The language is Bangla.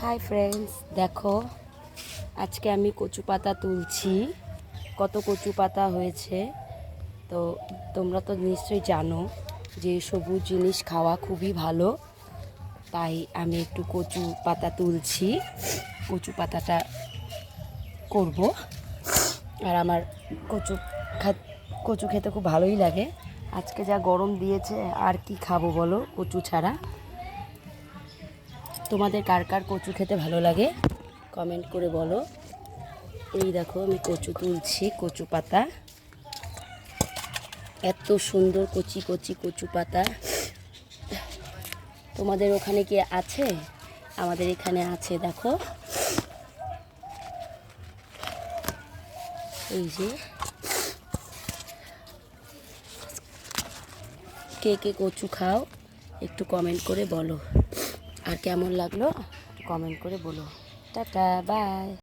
হাই ফ্রেন্ডস, দেখো আজকে আমি কচু পাতা তুলছি। কত কচু পাতা হয়েছে। তো তোমরা তো নিশ্চয়ই জানো যে সবুজ জিনিস খাওয়া খুবই ভালো, তাই আমি একটু কচু পাতা তুলছি। কচু পাতাটা করব। আর আমার কচু খেতে খুব ভালোই লাগে। আজকে যা গরম দিয়েছে আর কি খাবো বলো কচু ছাড়া। তোমাদের কার কার কচু খেতে ভালো লাগে কমেন্ট করে বলো। এই দেখো আমি কচু তুলছি, কচু পাতা। এত সুন্দর কচি কচি কচু পাতা। তোমাদের ওখানে কি আছে? আমাদের এখানে আছে, দেখো। এই যে কে কে কচু খাও একটু কমেন্ট করে বলো, আর কেমন লাগলো কমেন্ট করে বলো। Tata, by.